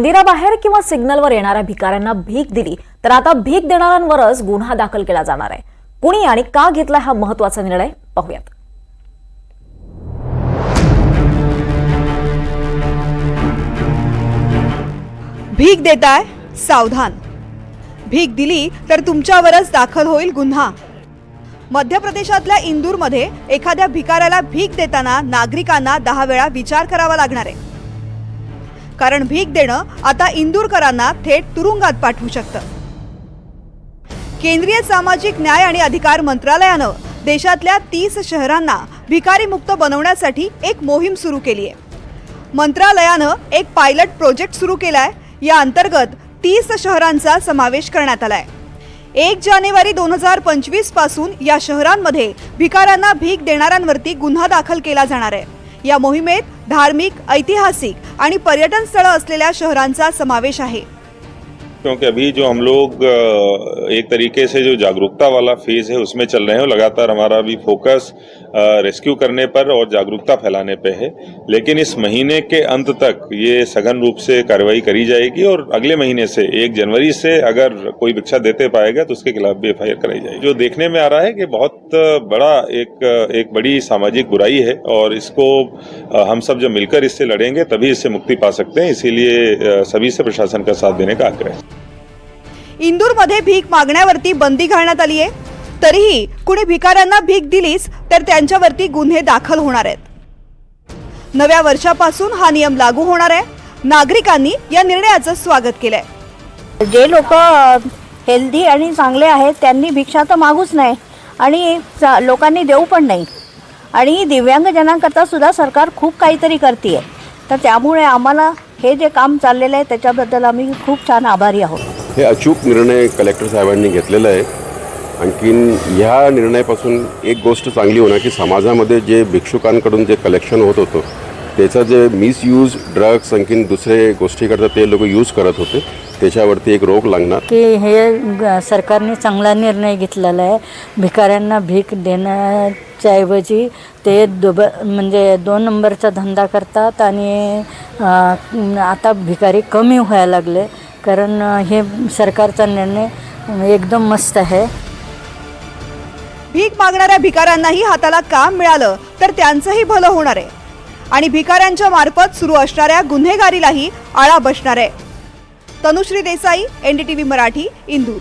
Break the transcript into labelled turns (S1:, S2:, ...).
S1: मंदिराबाहेर किंवा सिग्नलवर येणाऱ्या भिकाऱ्यांना भीक दिली तर आता भीक देणाऱ्यांवरच गुन्हा दाखल केला जाणार आहे। कुणी आणि का घेतला हा महत्त्वाचा निर्णय पाहूयात।
S2: भीक देताय सावधान, भीक दिली तर तुमच्यावरच दाखल होईल गुन्हा। मध्य प्रदेशातल्या इंदूरमध्ये एखाद्या भिकाऱ्याला भीक देताना नागरिकांना 10 वेळा विचार करावा लागणार आहे, कारण भीक देणं आता इंदूरकरांना थेट तुरुंगात पाठवू शकतं। केंद्रीय सामाजिक न्याय आणि अधिकार मंत्रालयानं देशातल्या 30 शहरांना भिकारीमुक्त बनवण्यासाठी एक मोहीम सुरू केली आहे। मंत्रालयानं एक पायलट प्रोजेक्ट सुरू केलाय। या अंतर्गत 30 शहरांचा समावेश करण्यात आलाय। 1 जानेवारी 2025 पासून या शहरांमध्ये भिकाऱ्यांना भीक देणाऱ्यांवरती गुन्हा दाखल केला जाणार आहे। या मोहिमेत धार्मिक, ऐतिहासिक आणि पर्यटन स्थळं असलेल्या शहरांचा समावेश आहे।
S3: क्योंकि अभी जो हम लोग एक तरीके से जो जागरूकता वाला फेज है उसमें चल रहे हैं, लगातार हमारा भी फोकस रेस्क्यू करने पर और जागरूकता फैलाने पे है। लेकिन इस महीने के अंत तक ये सघन रूप से कार्रवाई करी जाएगी और अगले महीने से 1 जनवरी से अगर कोई भिक्षा देते पाएगा तो उसके खिलाफ भी FIR कराई जाएगी। जो देखने में आ रहा है कि बहुत बड़ा एक बड़ी सामाजिक बुराई है और इसको हम सब जब मिलकर इससे लड़ेंगे तभी इससे मुक्ति पा सकते हैं। इसीलिए सभी से प्रशासन का साथ देने का आग्रह है।
S2: इंदूरमध्ये भीक मागण्यावरती बंदी घालण्यात आली आहे, तरीही कुणी भिकाऱ्यांना भीक दिलीच तर त्यांच्यावरती गुन्हे दाखल होणार आहेत। नव्या वर्षापासून हा नियम लागू होणार आहे। नागरिकांनी या निर्णयाचं स्वागत केलंय।
S4: जे लोक हेल्दी आणि चांगले आहेत त्यांनी भिक्षा तर मागूच नाही आणि लोकांनी देऊ पण नाही, आणि दिव्यांगजनांकरता सुद्धा सरकार खूप काहीतरी करते आहे। तर त्यामुळे आम्हाला हे जे काम चाललेलं आहे त्याच्याबद्दल आम्ही खूप छान आभारी आहोत।
S5: हे अचूक निर्णय कलेक्टर साहेबांनी घेतलेला आहे। आणखीन ह्या निर्णयापासून एक गोष्ट चांगली होणार की समाजामध्ये जे भिक्षुकांकडून जे कलेक्शन होत होतं त्याचा जे मिसयूज ड्रग्स आणखीन दुसरे गोष्टी करतात ते लोक यूज करत होते, त्याच्यावरती एक रोक लागणार।
S4: की हे सरकारने चांगला निर्णय घेतलेला आहे। भिकाऱ्यांना भीक देण्याच्याऐवजी ते म्हणजे 2 नंबरचा धंदा करतात आणि आता भिकारी कमी व्हायला लागले, कारण हे सरकारचा निर्णय एकदम मस्त आहे।
S2: भीक मागणाऱ्या भिकाऱ्यांनाही हाताला काम मिळालं तर त्यांचंही भलं होणार आहे आणि भिकाऱ्यांच्या मार्फत सुरू असणाऱ्या गुन्हेगारीलाही आळा बसणार आहे। तनुश्री देसाई, NDTV मराठी, इंदूर।